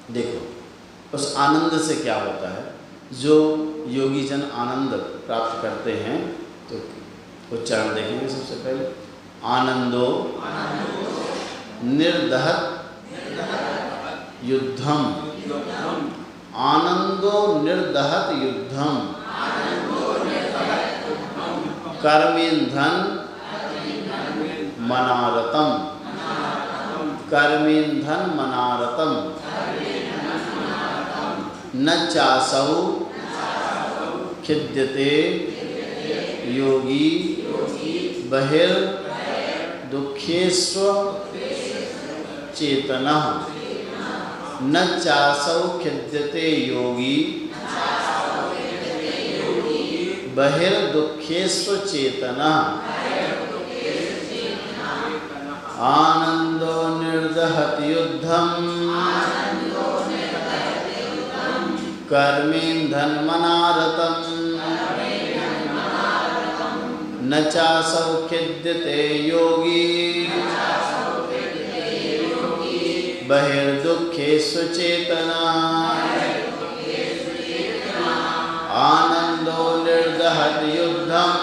देखो उस आनंद से क्या होता है, जो योगी जन आनंद प्राप्त करते हैं, तो उच्चारण देखेंगे। सबसे पहले आनंदो निर्दहत युद्धम, आनंदो निर्दहत युद्धम, कर्मेंधन मनारतम, कर्मेंधन मनारतम, न चासौ खिद्यते योगी बहिर् दुखेष्व चेतनः, न चासौ खिद्यते योगी बहिर्दुखेष्व चेतनः, आनंदो निर्दहत युद्धम कर्मेंधन मनारतम, न चासौ खिद्यते योगी बहिर्दुखेषु चेतना, आनंदो निर्दहत युद्धम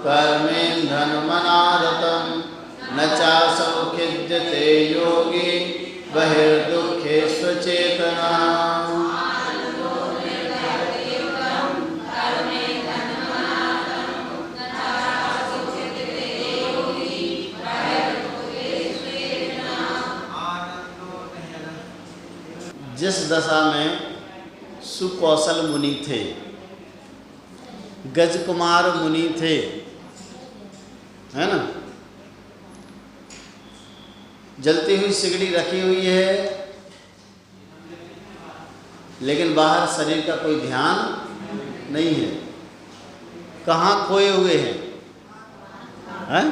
कर्मेंधन मनारतम, न चासौ खिद्यते योगी बहिर्दुखेषु चेतना। जिस दशा में सुकौशल मुनि थे, गजकुमार मुनि थे, है ना, जलती हुई सिगड़ी रखी हुई है, लेकिन बाहर शरीर का कोई ध्यान नहीं है, कहाँ खोए हुए हैं? हैं?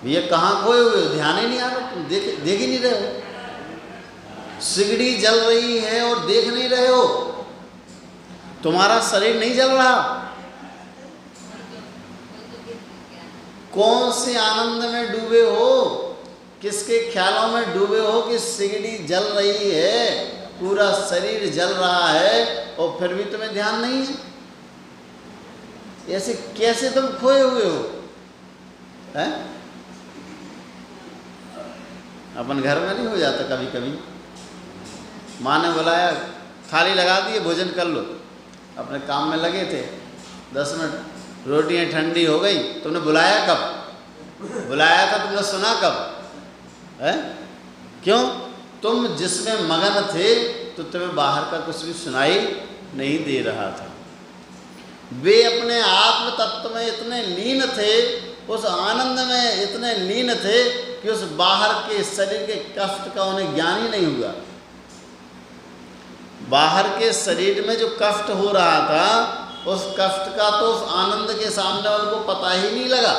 ये कहाँ खोए हुए हो? ध्यान ही नहीं आ रहा, तुम देख ही नहीं रहे हो। सिगड़ी जल रही है और देख नहीं रहे हो, तुम्हारा शरीर नहीं जल रहा। कौन से आनंद में डूबे हो, किसके ख्यालों में डूबे हो कि सिगड़ी जल रही है, पूरा शरीर जल रहा है और फिर भी तुम्हें ध्यान नहीं है? ऐसे कैसे तुम खोए हुए हो? हैं? अपन घर में नहीं हो जाता कभी कभी, माँ ने बुलाया, थाली लगा दी, भोजन कर लो, अपने काम में लगे थे, 10 मिनट रोटियां ठंडी हो गई, तुमने बुलाया कब? बुलाया था तुमने सुना कब? है? क्यों? तुम जिसमें मगन थे तो तुम्हें बाहर का कुछ भी सुनाई नहीं दे रहा था। वे अपने आत्म तत्व में इतने लीन थे, उस आनंद में इतने लीन थे कि उस बाहर के शरीर के कष्ट का उन्हें ज्ञान ही नहीं हुआ। बाहर के शरीर में जो कष्ट हो रहा था, उस कष्ट का तो उस आनंद के सामने उनको पता ही नहीं लगा,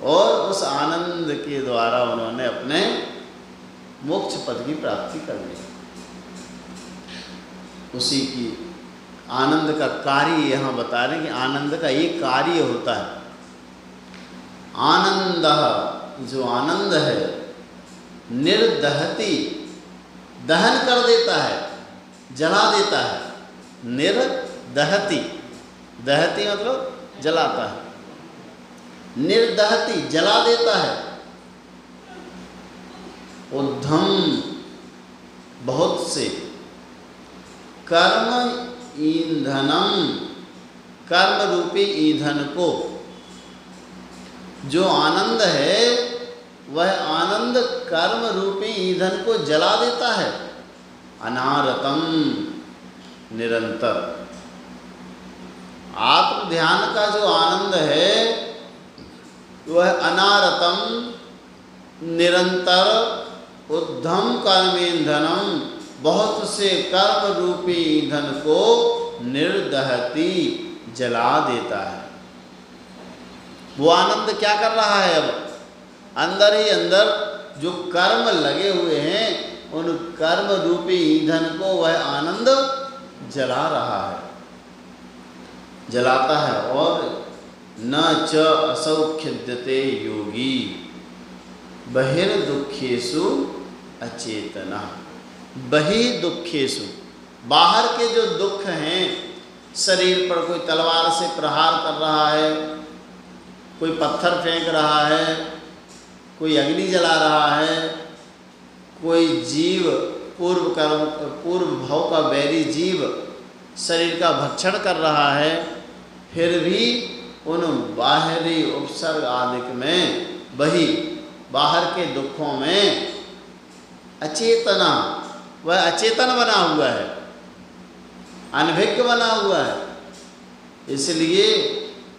और उस आनंद के द्वारा उन्होंने अपने मोक्ष पद की प्राप्ति कर ली। उसी की आनंद का कार्य यहाँ बता रहे हैं कि आनंद का एक कार्य होता है। आनंद, जो आनंद है, निर्दहति, दहन कर देता है, जला देता है। निर्दहति, दहति मतलब जलाता है, निर्दहति जला देता है। उद्धम, बहुत से, कर्म ईंधनम, कर्म रूपी ईंधन को, जो आनंद है वह आनंद कर्म रूपी ईंधन को जला देता है। अनारतम, निरंतर। आत्म ध्यान का जो आनंद है वह अनारतम, निरंतर, उद्धम कर्मेंधनम, बहुत से कर्म रूपी ईंधन को निर्दहति, जला देता है। वो आनंद क्या कर रहा है? अब अंदर ही अंदर जो कर्म लगे हुए हैं, उन कर्म रूपी ईंधन को वह आनंद जला रहा है, जलाता है। और न च असौ खिद्यते योगी बहिर्दुखेषु अचेतना बहि दुखेषु, बाहर के जो दुख हैं, शरीर पर कोई तलवार से प्रहार कर रहा है, कोई पत्थर फेंक रहा है, कोई अग्नि जला रहा है, कोई जीव पूर्व भाव का बैरी जीव शरीर का भक्षण कर रहा है, फिर भी उन बाहरी उपसर्ग आदि में वही बाहर के दुखों में अचेतना, वह अचेतन बना हुआ है, अनभिज्ञ बना हुआ है। इसलिए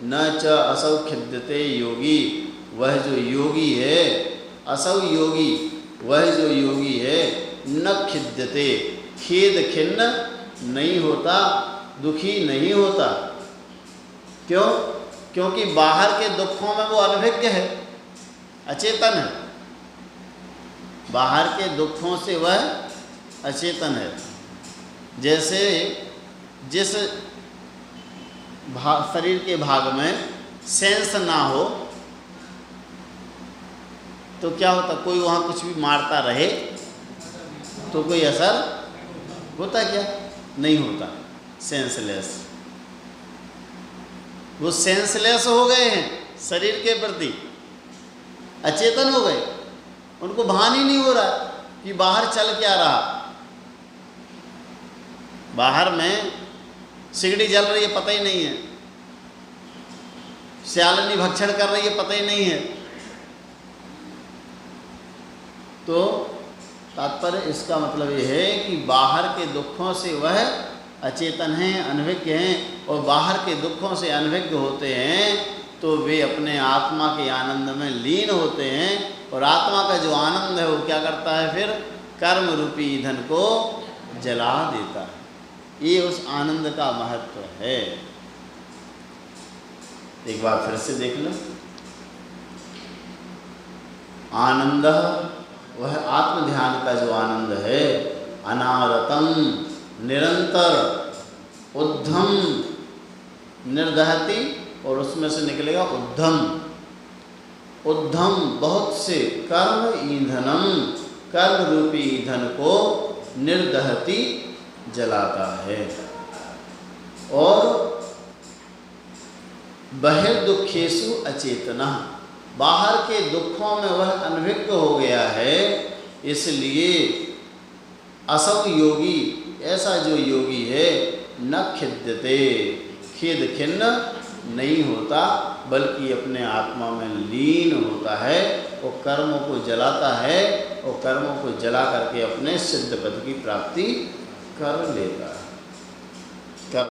न च असौ खिद्यते योगी, वह जो योगी है, असौ योगी, वह जो योगी है, न खिद्यते, खेद खिन्न नहीं होता, दुखी नहीं होता। क्यों? क्योंकि बाहर के दुखों में वो अनभिज्ञ है, अचेतन है, बाहर के दुखों से वह अचेतन है। जैसे जिस शरीर के भाग में सेंस ना हो तो क्या होता, कोई वहाँ कुछ भी मारता रहे तो कोई असर होता क्या? नहीं होता, सेंसलेस। वो सेंसलेस हो गए हैं शरीर के प्रति, अचेतन हो गए, उनको भान ही नहीं हो रहा कि बाहर चल क्या रहा। बाहर में सिगड़ी जल रही है पता ही नहीं है, श्यालिनी भक्षण कर रही है पता ही नहीं है। तो तात्पर्य इसका मतलब ये है कि बाहर के दुखों से वह अचेतन हैं, अनभिज्ञ हैं, और बाहर के दुखों से अनभिज्ञ होते हैं तो वे अपने आत्मा के आनंद में लीन होते हैं, और आत्मा का जो आनंद है वो क्या करता है, फिर कर्म रूपी ईंधन को जला देता है। ये उस आनंद का महत्व है। एक बार फिर से देख लो, आनंद, वह आत्म ध्यान का जो आनंद है, अनारतम, निरंतर, उद्धम, निर्दहति, और उसमें से निकलेगा उद्धम, उद्धम बहुत से, कर्म ईंधनम, कर्म रूपी ईंधन को निर्दहति जलाता है। और बहिर्दुखेषु अचेतना, बाहर के दुखों में वह अनभिज्ञ हो गया है। इसलिए असौ योगी, ऐसा जो योगी है, न खिद्यते, खेद खिन्न नहीं होता, बल्कि अपने आत्मा में लीन होता है, और कर्मों को जलाता है, और कर्मों को जला करके अपने सिद्ध पद की प्राप्ति कर लेता है।